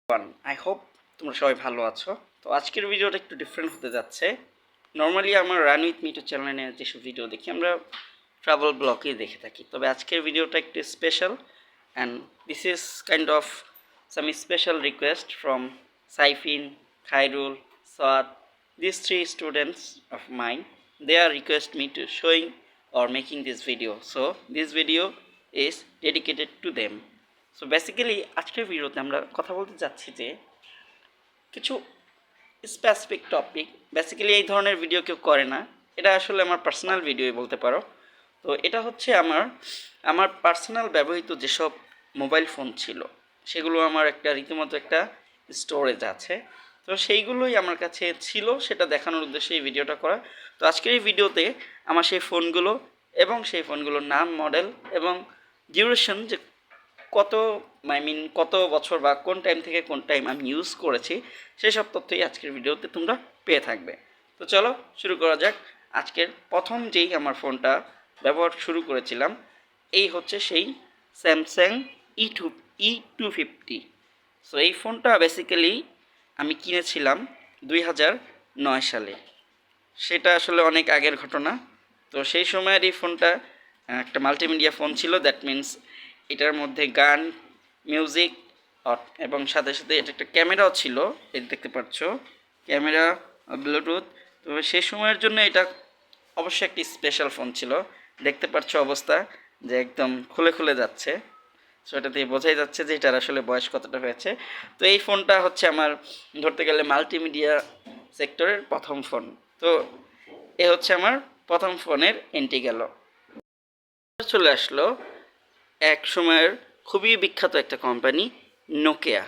I hope তোমরা সবাই ভালো আছো। তো আজকের ভিডিওটা একটু ডিফারেন্ট হতে যাচ্ছে। নর্মালি আমার রান উইথ মিটু চ্যানেলে যেসব ভিডিও দেখি আমরা ট্রাভেল ব্লগেই দেখে থাকি, তবে আজকের ভিডিওটা একটু special and this is kind of some special request from Saifin, Khairul, Saad, these three students of mine. They are request me to showing or making this video, so this video is dedicated to them. So basically আজকের ভিডিওতে আমরা কথা বলতে যাচ্ছি যে কিছু specific topic. Basically এই ধরনের ভিডিও কেউ করে না, এটা আসলে আমার পার্সোনাল ভিডিওই বলতে পারো। তো এটা হচ্ছে আমার পার্সোনাল ব্যবহৃত যেসব মোবাইল ফোন ছিল সেগুলো আমার একটা রীতিমতো একটা স্টোরেজ আছে। তো সেইগুলোই আমার কাছে ছিল, সেটা দেখানোর উদ্দেশ্যে এই ভিডিওটা করা। তো আজকের এই ভিডিওতে আমার সেই ফোনগুলো এবং সেই ফোনগুলোর নাম, মডেল এবং ডিউরেশন, যে কত বছর বা কোন টাইম থেকে কোন টাইম আমি ইউজ করেছি, সেসব তথ্যই আজকের ভিডিওতে তোমরা পেয়ে থাকবে। তো চলো শুরু করা যাক। আজকের প্রথম যেই আমার ফোনটা ব্যবহার শুরু করেছিলাম এই হচ্ছে সেই স্যামসাং E250। সো এই ফোনটা বেসিক্যালি আমি কিনেছিলাম 2009 সালে। সেটা আসলে অনেক আগের ঘটনা। তো সেই সময়ের এই ফোনটা একটা মাল্টিমিডিয়া ফোন ছিল, দ্যাট মিন্স এটার মধ্যে গান, মিউজিক এবং সাথে সাথে এটা একটা ক্যামেরাও ছিল, এটা দেখতে পাচ্ছ ক্যামেরা, ব্লুটুথ। তো সেই সময়ের জন্য এটা অবশ্যই একটি স্পেশাল ফোন ছিল। দেখতে পাচ্ছ অবস্থা যে একদম খুলে খুলে যাচ্ছে। সো এটা দিয়ে বোঝাই যাচ্ছে যে এটার আসলে বয়স কতটা হয়েছে। তো এই ফোনটা হচ্ছে আমার ধরতে গেলে মাল্টিমিডিয়া সেক্টরের প্রথম ফোন। তো এ হচ্ছে আমার প্রথম ফোনের এন্ট্রি গেল। চলে আসলো এক সময়ের খুবই বিখ্যাত একটা কোম্পানি নোকিয়া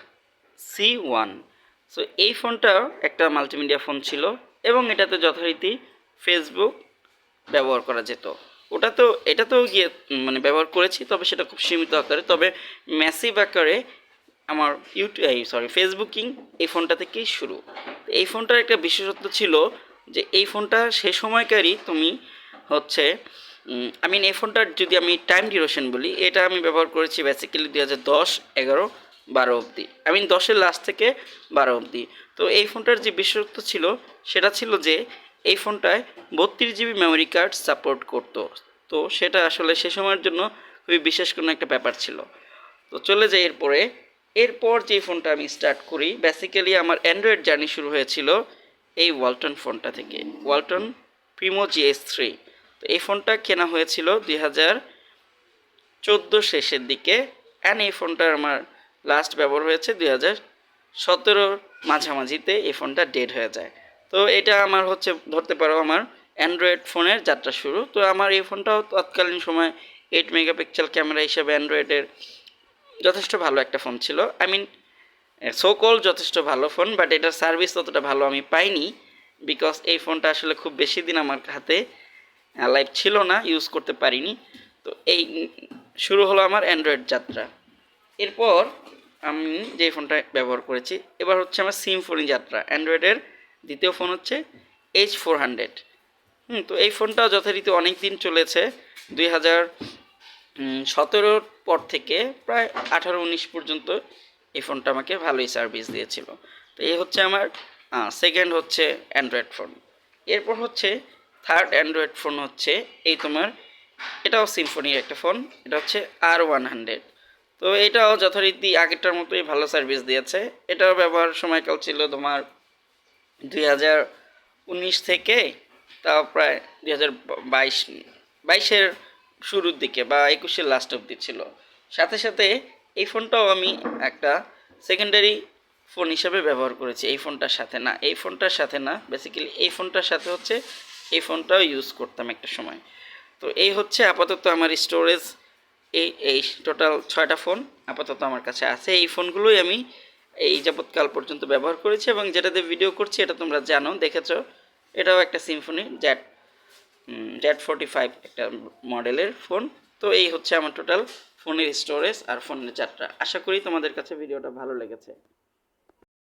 C1। সো এই ফোনটাও একটা মাল্টিমিডিয়া ফোন ছিল এবং এটাতে যথারীতি ফেসবুক ব্যবহার করা যেত। এটাতেও গিয়ে ব্যবহার করেছি, তবে সেটা খুব সীমিত আকারে। তবে ম্যাসিভ আকারে আমার ফেসবুকিং এই ফোনটা থেকেই শুরু। এই ফোনটার একটা বিশেষত্ব ছিল যে এই ফোনটা সে সময়কারই তুমি হচ্ছে এই ফোনটার যদি আমি টাইম ডিউরেশন বলি, এটা আমি ব্যবহার করেছি বেসিক্যালি 2010, 11, 12 অবধি। 10-এর লাস্ট থেকে 12 অবধি। তো এই ফোনটার যে বিশেষত্ব ছিল সেটা ছিল যে এই ফোনটায় 32 GB মেমোরি কার্ড সাপোর্ট করতো। তো সেটা আসলে সে সময়ের জন্য খুবই বিশেষ কোনো একটা ব্যাপার ছিল। তো চলে যাই এরপর যে ফোনটা আমি স্টার্ট করি, বেসিক্যালি আমার অ্যান্ড্রয়েড জার্নি শুরু হয়েছিল এই ওয়ালটন ফোনটা থেকে, ওয়ালটন প্রিমো GS3। তো এই ফোনটা কেনা হয়েছিল 2014 শেষের দিকে, অ্যান্ড এই ফোনটার আমার লাস্ট ব্যবহার হয়েছে 2017 মাঝামাঝিতে এই ফোনটা ডেড হয়ে যায়। তো এটা আমার হচ্ছে ধরতে পারো আমার অ্যান্ড্রয়েড ফোনের যাত্রা শুরু। তো আমার এই ফোনটাও তৎকালীন সময় 8 মেগাপিক্সেল ক্যামেরা হিসেবে অ্যান্ড্রয়েডের যথেষ্ট ভালো একটা ফোন ছিল। সোকল যথেষ্ট ভালো ফোন, বাট এটার সার্ভিস ততটা ভালো আমি পাইনি, বিকজ এই ফোনটা আসলে খুব বেশি দিন আমার হাতে লাইফ ছিল না, ইউজ করতে পারিনি। তো এই শুরু হলো আমার অ্যান্ড্রয়েড যাত্রা। এরপর আমি যে ফোনটা ব্যবহার করেছি এবার হচ্ছে আমার সিম্ফনি যাত্রা। অ্যান্ড্রয়েডের দ্বিতীয় ফোন হচ্ছে H400। তো এই ফোনটাও যথারীতি অনেক দিন চলেছে, 2017 পর থেকে প্রায় 18-19 পর্যন্ত এই ফোনটা আমাকে ভালোই সার্ভিস দিয়েছিল। তো এই হচ্ছে আমার সেকেন্ড হচ্ছে অ্যান্ড্রয়েড ফোন। এরপর হচ্ছে থার্ড অ্যান্ড্রয়েড ফোন হচ্ছে এটাও সিম্ফনির একটা ফোন, এটা হচ্ছে R100। তো এটাও যথারীতি আগেরটার মতোই ভালো সার্ভিস দিয়েছে। এটাও ব্যবহার সময়কাল ছিল তোমার 2019 থেকে তাও প্রায় 2022-এর শুরুর দিকে বা 21-এর লাস্ট অবধি ছিল। সাথে সাথে এই ফোনটাও আমি একটা সেকেন্ডারি ফোন হিসেবে ব্যবহার করেছি। এই ফোনটার সাথে না বেসিক্যালি এই ফোনটার সাথে হচ্ছে এই ফোনটাও ইউজ করতাম একটা সময়। তো এই হচ্ছে আপাতত আমার স্টোরেজ। এই টোটাল 6টা ফোন আপাতত আমার কাছে আছে। এই ফোনগুলোই আমি এই যাবৎকাল পর্যন্ত ব্যবহার করেছি এবং যেটাতে ভিডিও করছি এটা তোমরা জানো, দেখেছো। এটাও একটা সিম্ফনি Z45 একটা মডেলের ফোন। তো এই হচ্ছে আমার টোটাল ফোনের স্টোরেজ আর ফোনের যাত্রা। আশা করি তোমাদের কাছে ভিডিওটা ভালো লেগেছে।